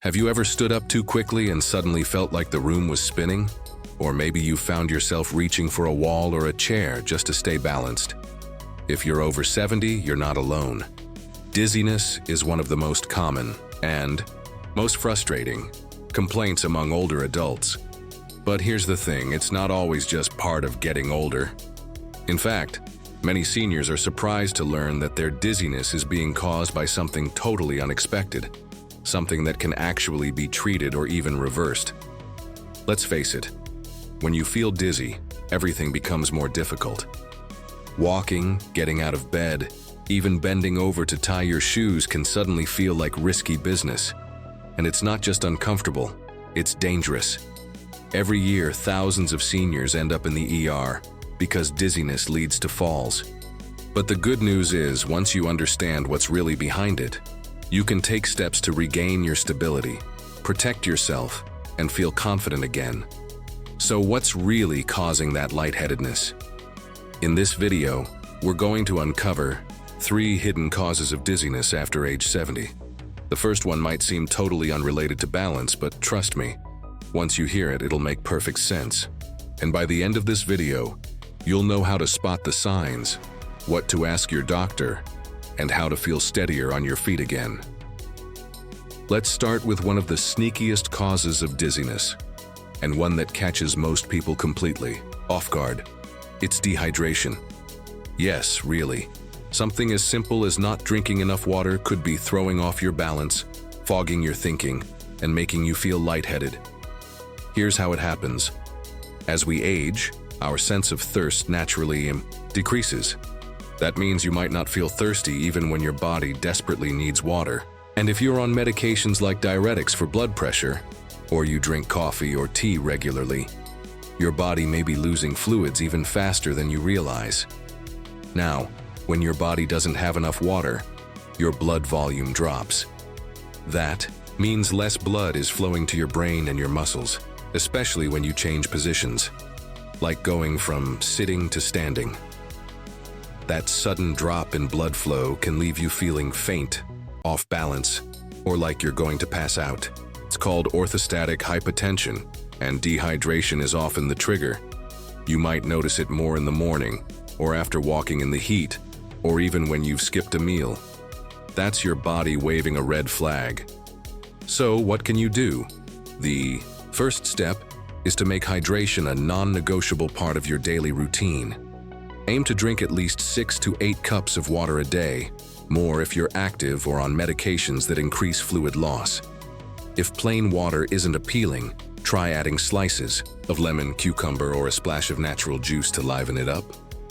Have you ever stood up too quickly and suddenly felt like the room was spinning? Or maybe you found yourself reaching for a wall or a chair just to stay balanced. If you're over 70, you're not alone. Dizziness is one of the most common and most frustrating complaints among older adults. But here's the thing, it's not always just part of getting older. In fact, many seniors are surprised to learn that their dizziness is being caused by something totally unexpected, something that can actually be treated or even reversed. Let's face it, when you feel dizzy, everything becomes more difficult. Walking, getting out of bed, even bending over to tie your shoes can suddenly feel like risky business. And it's not just uncomfortable, it's dangerous. Every year, thousands of seniors end up in the ER because dizziness leads to falls. But the good news is, once you understand what's really behind it, you can take steps to regain your stability, protect yourself, and feel confident again. So what's really causing that lightheadedness? In this video, we're going to uncover 3 hidden causes of dizziness after age 70. The first one might seem totally unrelated to balance, but trust me, once you hear it, it'll make perfect sense. And by the end of this video, you'll know how to spot the signs, what to ask your doctor, and how to feel steadier on your feet again. Let's start with one of the sneakiest causes of dizziness, and one that catches most people completely off guard. It's dehydration. Yes, really. Something as simple as not drinking enough water could be throwing off your balance, fogging your thinking, and making you feel lightheaded. Here's how it happens. As we age, our sense of thirst naturally decreases. That means you might not feel thirsty even when your body desperately needs water. And if you're on medications like diuretics for blood pressure, or you drink coffee or tea regularly, your body may be losing fluids even faster than you realize. Now, when your body doesn't have enough water, your blood volume drops. That means less blood is flowing to your brain and your muscles, especially when you change positions, like going from sitting to standing. That sudden drop in blood flow can leave you feeling faint, off balance, or like you're going to pass out. It's called orthostatic hypotension, and dehydration is often the trigger. You might notice it more in the morning, or after walking in the heat, or even when you've skipped a meal. That's your body waving a red flag. So what can you do? The first step is to make hydration a non-negotiable part of your daily routine. Aim to drink at least 6 to 8 cups of water a day, more if you're active or on medications that increase fluid loss. If plain water isn't appealing, try adding slices of lemon, cucumber, or a splash of natural juice to liven it up.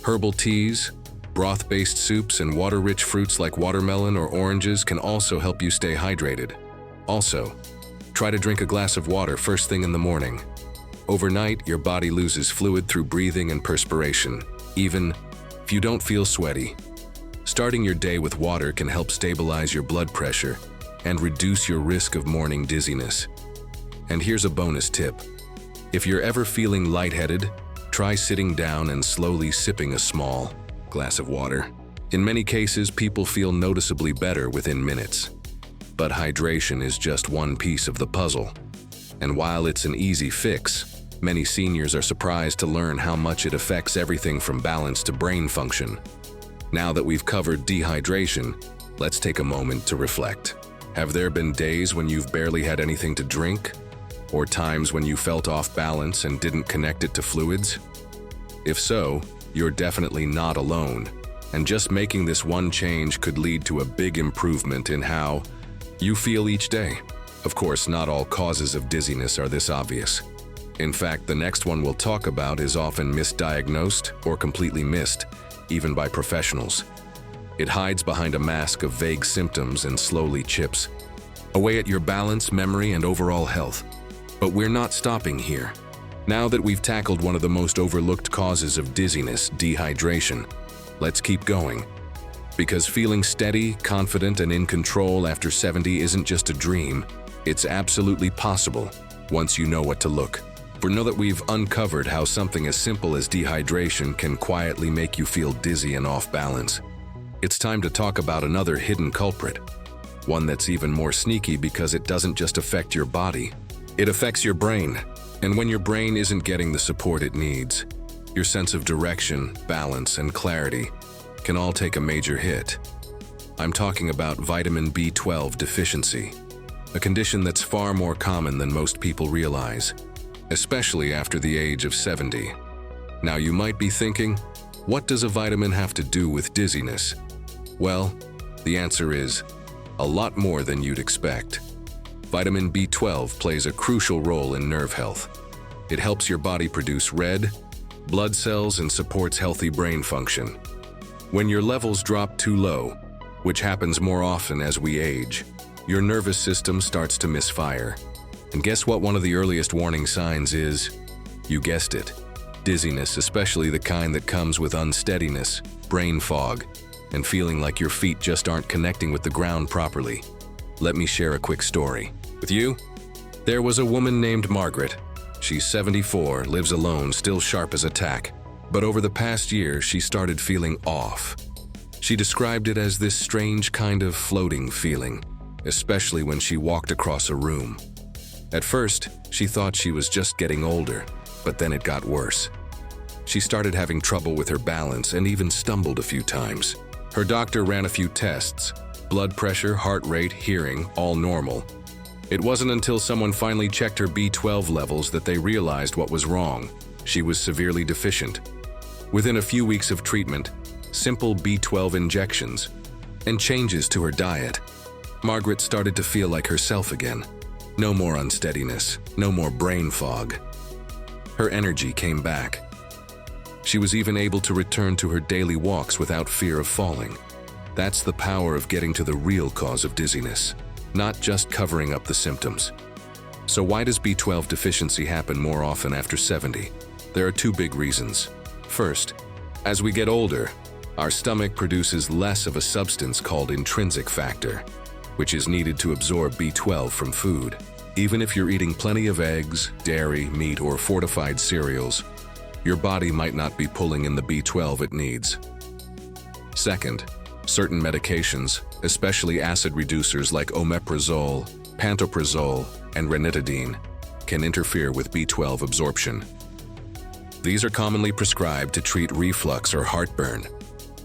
Herbal teas, broth-based soups, and water-rich fruits like watermelon or oranges can also help you stay hydrated. Also, try to drink a glass of water first thing in the morning. Overnight, your body loses fluid through breathing and perspiration, even if you don't feel sweaty. Starting your day with water can help stabilize your blood pressure and reduce your risk of morning dizziness. And here's a bonus tip. If you're ever feeling lightheaded, try sitting down and slowly sipping a small glass of water. In many cases, people feel noticeably better within minutes. But hydration is just one piece of the puzzle. And while it's an easy fix, many seniors are surprised to learn how much it affects everything from balance to brain function. Now that we've covered dehydration, let's take a moment to reflect. Have there been days when you've barely had anything to drink? Or times when you felt off balance and didn't connect it to fluids? If so, you're definitely not alone, and just making this one change could lead to a big improvement in how you feel each day. Of course, not all causes of dizziness are this obvious. In fact, the next one we'll talk about is often misdiagnosed or completely missed, even by professionals. It hides behind a mask of vague symptoms and slowly chips away at your balance, memory, and overall health. But we're not stopping here. Now that we've tackled one of the most overlooked causes of dizziness, dehydration, let's keep going. Because feeling steady, confident, and in control after 70 isn't just a dream, it's absolutely possible once you know what to look. For know that we've uncovered how something as simple as dehydration can quietly make you feel dizzy and off balance. It's time to talk about another hidden culprit, One that's even more sneaky because it doesn't just affect your body, it affects your brain. And when your brain isn't getting the support it needs, your sense of direction, balance, and clarity can all take a major hit. I'm talking about vitamin B12 deficiency, a condition that's far more common than most people realize, especially after the age of 70. Now you might be thinking, what does a vitamin have to do with dizziness? Well, the answer is a lot more than you'd expect. Vitamin B12 plays a crucial role in nerve health. It helps your body produce red blood cells and supports healthy brain function. When your levels drop too low, which happens more often as we age, your nervous system starts to misfire. And guess what one of the earliest warning signs is? You guessed it. Dizziness, especially the kind that comes with unsteadiness, brain fog, and feeling like your feet just aren't connecting with the ground properly. Let me share a quick story with you. There was a woman named Margaret. She's 74, lives alone, still sharp as a tack. But over the past year, she started feeling off. She described it as this strange kind of floating feeling, especially when she walked across a room. At first, she thought she was just getting older, but then it got worse. She started having trouble with her balance and even stumbled a few times. Her doctor ran a few tests: blood pressure, heart rate, hearing, all normal. It wasn't until someone finally checked her B12 levels that they realized what was wrong. She was severely deficient. Within a few weeks of treatment, simple B12 injections, and changes to her diet, Margaret started to feel like herself again. No more unsteadiness, no more brain fog. Her energy came back. She was even able to return to her daily walks without fear of falling. That's the power of getting to the real cause of dizziness, not just covering up the symptoms. So why does B12 deficiency happen more often after 70? There are two big reasons. First, as we get older, our stomach produces less of a substance called intrinsic factor, which is needed to absorb B12 from food. Even if you're eating plenty of eggs, dairy, meat, or fortified cereals, your body might not be pulling in the B12 it needs. Second, certain medications, especially acid reducers like omeprazole, pantoprazole, and ranitidine, can interfere with B12 absorption. These are commonly prescribed to treat reflux or heartburn,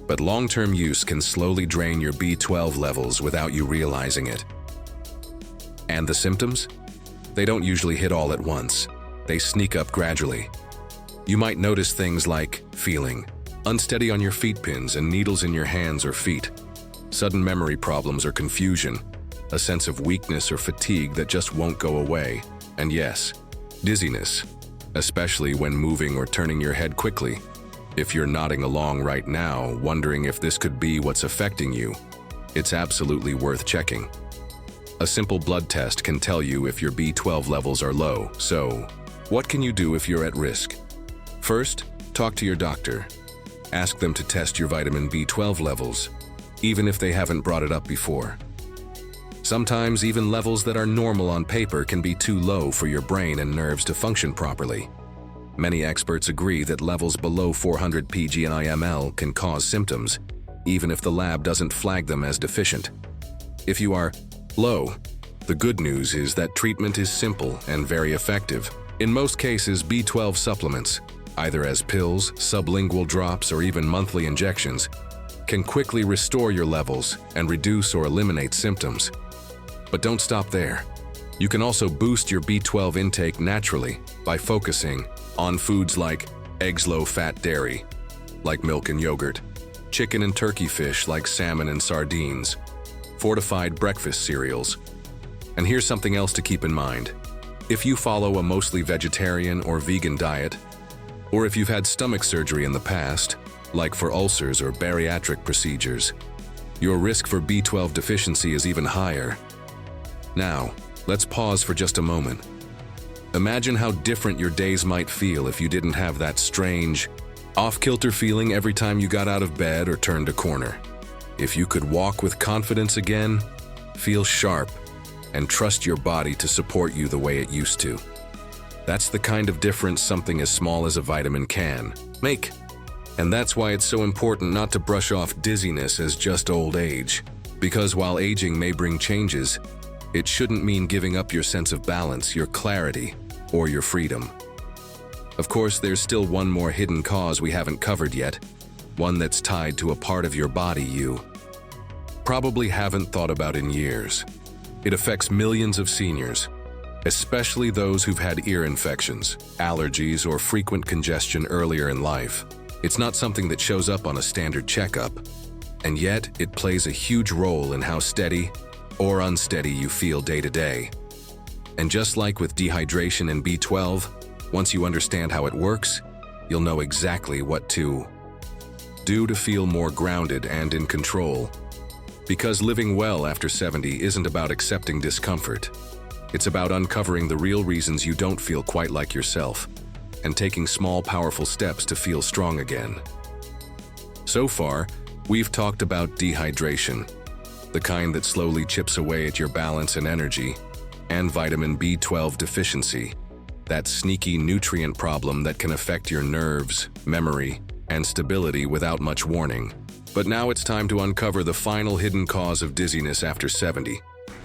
but long-term use can slowly drain your B12 levels without you realizing it. And the symptoms? They don't usually hit all at once. They sneak up gradually. You might notice things like feeling unsteady on your feet pins and needles in your hands or feet, sudden memory problems or confusion, a sense of weakness or fatigue that just won't go away, and yes, dizziness, especially when moving or turning your head quickly. If you're nodding along right now, wondering if this could be what's affecting you, it's absolutely worth checking. A simple blood test can tell you if your B12 levels are low, so what can you do if you're at risk? First, talk to your doctor. Ask them to test your vitamin B12 levels, even if they haven't brought it up before. Sometimes even levels that are normal on paper can be too low for your brain and nerves to function properly. Many experts agree that levels below 400 pg/ml can cause symptoms, even if the lab doesn't flag them as deficient. If you are low, the good news is that treatment is simple and very effective. In most cases, B12 supplements, either as pills, sublingual drops, or even monthly injections, can quickly restore your levels and reduce or eliminate symptoms. But don't stop there. You can also boost your B12 intake naturally by focusing on foods like eggs, low-fat dairy, like milk and yogurt, chicken and turkey fish like salmon and sardines, fortified breakfast cereals. And here's something else to keep in mind. If you follow a mostly vegetarian or vegan diet, or if you've had stomach surgery in the past, like for ulcers or bariatric procedures, your risk for B12 deficiency is even higher. Now, let's pause for just a moment. Imagine how different your days might feel if you didn't have that strange, off-kilter feeling every time you got out of bed or turned a corner. If you could walk with confidence again, feel sharp, and trust your body to support you the way it used to. That's the kind of difference something as small as a vitamin can make. And that's why it's so important not to brush off dizziness as just old age. Because while aging may bring changes, it shouldn't mean giving up your sense of balance, your clarity, or your freedom. Of course, there's still one more hidden cause we haven't covered yet, one that's tied to a part of your body you probably haven't thought about in years. It affects millions of seniors, especially those who've had ear infections, allergies, or frequent congestion earlier in life. It's not something that shows up on a standard checkup, and yet it plays a huge role in how steady or unsteady you feel day to day. And just like with dehydration and B12, once you understand how it works, you'll know exactly what to do to feel more grounded and in control. Because living well after 70 isn't about accepting discomfort. It's about uncovering the real reasons you don't feel quite like yourself and taking small, powerful steps to feel strong again. So far, we've talked about dehydration, the kind that slowly chips away at your balance and energy, and vitamin B12 deficiency, that sneaky nutrient problem that can affect your nerves, memory, and stability without much warning. But now it's time to uncover the final hidden cause of dizziness after 70,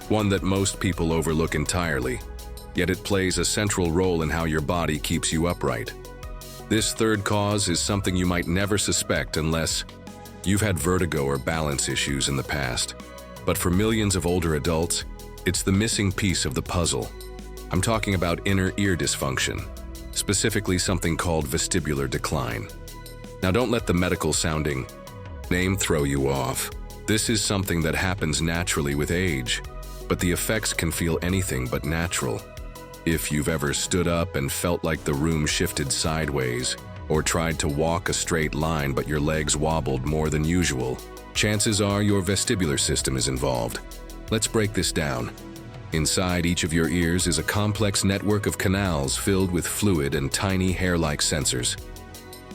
one that most people overlook entirely, yet it plays a central role in how your body keeps you upright. This third cause is something you might never suspect unless you've had vertigo or balance issues in the past. But for millions of older adults, it's the missing piece of the puzzle. I'm talking about inner ear dysfunction, specifically something called vestibular decline. Now don't let the medical-sounding name throw you off. This is something that happens naturally with age, but the effects can feel anything but natural. If you've ever stood up and felt like the room shifted sideways, or tried to walk a straight line but your legs wobbled more than usual, chances are your vestibular system is involved. Let's break this down. Inside each of your ears is a complex network of canals filled with fluid and tiny hair-like sensors.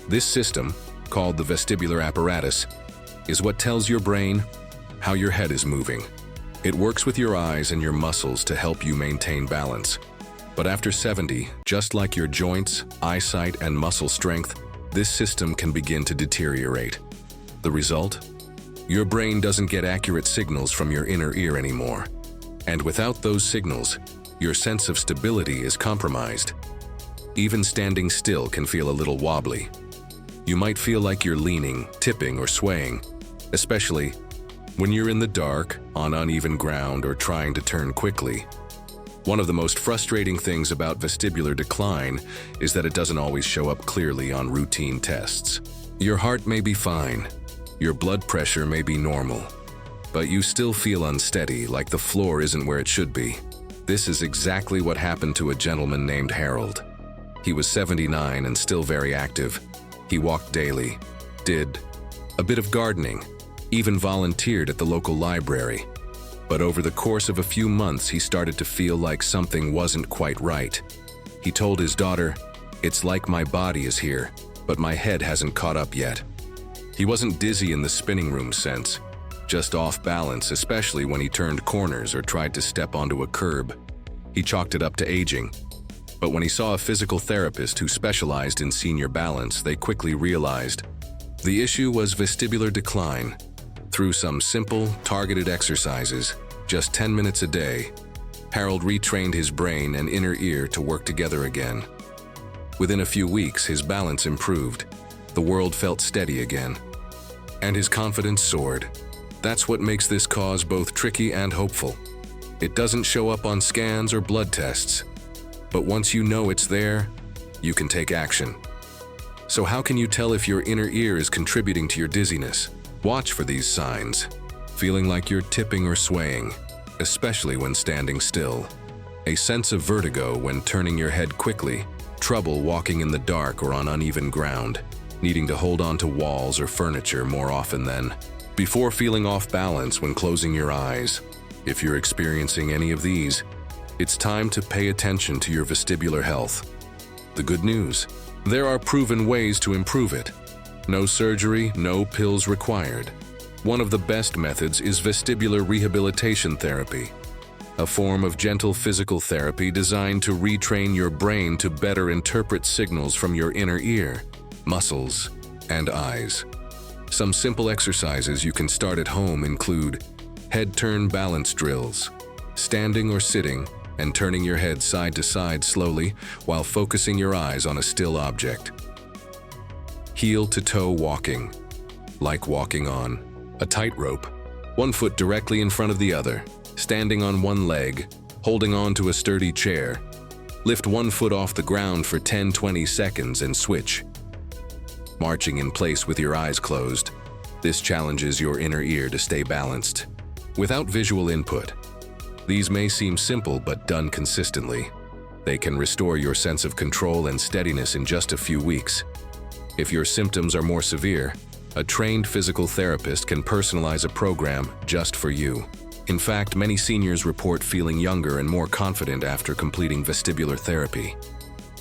This system, called the vestibular apparatus, is what tells your brain how your head is moving. It works with your eyes and your muscles to help you maintain balance. But after 70, just like your joints, eyesight, and muscle strength, this system can begin to deteriorate. The result? Your brain doesn't get accurate signals from your inner ear anymore. And without those signals, your sense of stability is compromised. Even standing still can feel a little wobbly. You might feel like you're leaning, tipping, or swaying, especially when you're in the dark, on uneven ground, or trying to turn quickly. One of the most frustrating things about vestibular decline is that it doesn't always show up clearly on routine tests. Your heart may be fine, your blood pressure may be normal, but you still feel unsteady, like the floor isn't where it should be. This is exactly what happened to a gentleman named Harold. He was 79 and still very active. He walked daily, did a bit of gardening, even volunteered at the local library. But over the course of a few months, he started to feel like something wasn't quite right. He told his daughter, "It's like my body is here, but my head hasn't caught up yet." He wasn't dizzy in the spinning room sense, just off balance, especially when he turned corners or tried to step onto a curb. He chalked it up to aging. But when he saw a physical therapist who specialized in senior balance, they quickly realized the issue was vestibular decline. Through some simple, targeted exercises, just 10 minutes a day, Harold retrained his brain and inner ear to work together again. Within a few weeks, his balance improved, the world felt steady again, and his confidence soared. That's what makes this cause both tricky and hopeful. It doesn't show up on scans or blood tests, but once you know it's there, you can take action. So how can you tell if your inner ear is contributing to your dizziness? Watch for these signs. Feeling like you're tipping or swaying, especially when standing still. A sense of vertigo when turning your head quickly. Trouble walking in the dark or on uneven ground. Needing to hold on to walls or furniture more often than before. Feeling off balance when closing your eyes. If you're experiencing any of these, it's time to pay attention to your vestibular health. The good news: there are proven ways to improve it. No surgery, no pills required. One of the best methods is vestibular rehabilitation therapy, a form of gentle physical therapy designed to retrain your brain to better interpret signals from your inner ear, muscles, and eyes. Some simple exercises you can start at home include Head turn balance drills, standing or sitting and turning your head side to side slowly while focusing your eyes on a still object. Heel to toe walking, like walking on a tightrope, one foot directly in front of the other, standing on one leg, holding on to a sturdy chair. Lift one foot off the ground for 10-20 seconds and switch. Marching in place with your eyes closed, this challenges your inner ear to stay balanced. Without visual input, these may seem simple, but done consistently, they can restore your sense of control and steadiness in just a few weeks. If your symptoms are more severe, a trained physical therapist can personalize a program just for you. In fact, many seniors report feeling younger and more confident after completing vestibular therapy.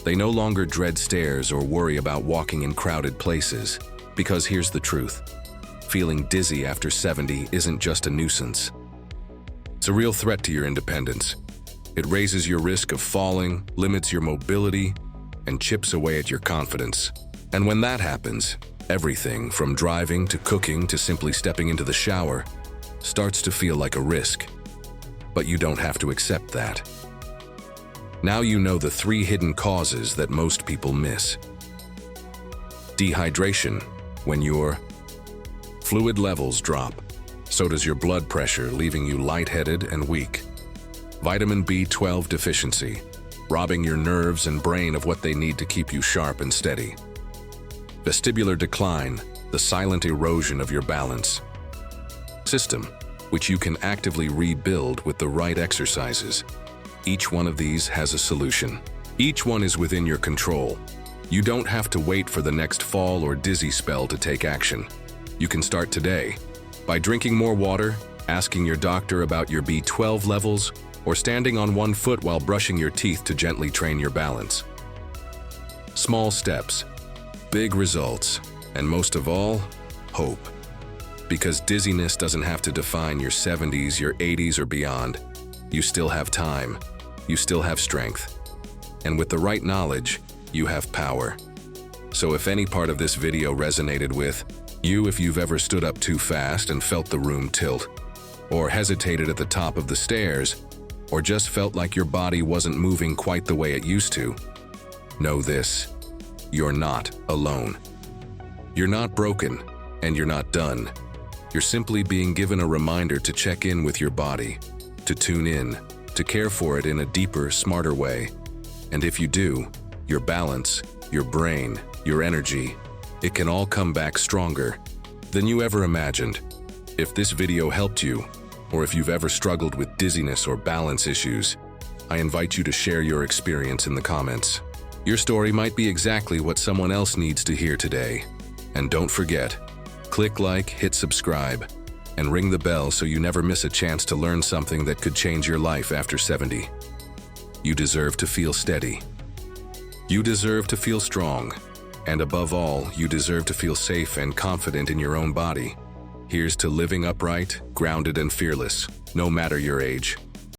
They no longer dread stairs or worry about walking in crowded places. Because here's the truth: feeling dizzy after 70 isn't just a nuisance. It's a real threat to your independence. It raises your risk of falling, limits your mobility, and chips away at your confidence. And when that happens, everything from driving to cooking to simply stepping into the shower starts to feel like a risk. But you don't have to accept that. Now you know the 3 hidden causes that most people miss. Dehydration, when your fluid levels drop. So does your blood pressure, leaving you lightheaded and weak. Vitamin B12 deficiency, robbing your nerves and brain of what they need to keep you sharp and steady. Vestibular decline, the silent erosion of your balance system, which you can actively rebuild with the right exercises. Each one of these has a solution. Each one is within your control. You don't have to wait for the next fall or dizzy spell to take action. You can start today by drinking more water, asking your doctor about your B12 levels, or standing on one foot while brushing your teeth to gently train your balance. Small steps, big results, and most of all, hope. Because dizziness doesn't have to define your 70s, your 80s, or beyond. You still have time. You still have strength. And with the right knowledge, you have power. So if any part of this video resonated with you, if you've ever stood up too fast and felt the room tilt, or hesitated at the top of the stairs, or just felt like your body wasn't moving quite the way it used to, know this: you're not alone. You're not broken, and you're not done. You're simply being given a reminder to check in with your body, to tune in, to care for it in a deeper, smarter way. And if you do, your balance, your brain, your energy, it can all come back stronger than you ever imagined. If this video helped you, or if you've ever struggled with dizziness or balance issues, I invite you to share your experience in the comments. Your story might be exactly what someone else needs to hear today. And don't forget, click like, hit subscribe, and ring the bell so you never miss a chance to learn something that could change your life after 70. You deserve to feel steady. You deserve to feel strong. And above all, you deserve to feel safe and confident in your own body. Here's to living upright, grounded, and fearless, no matter your age.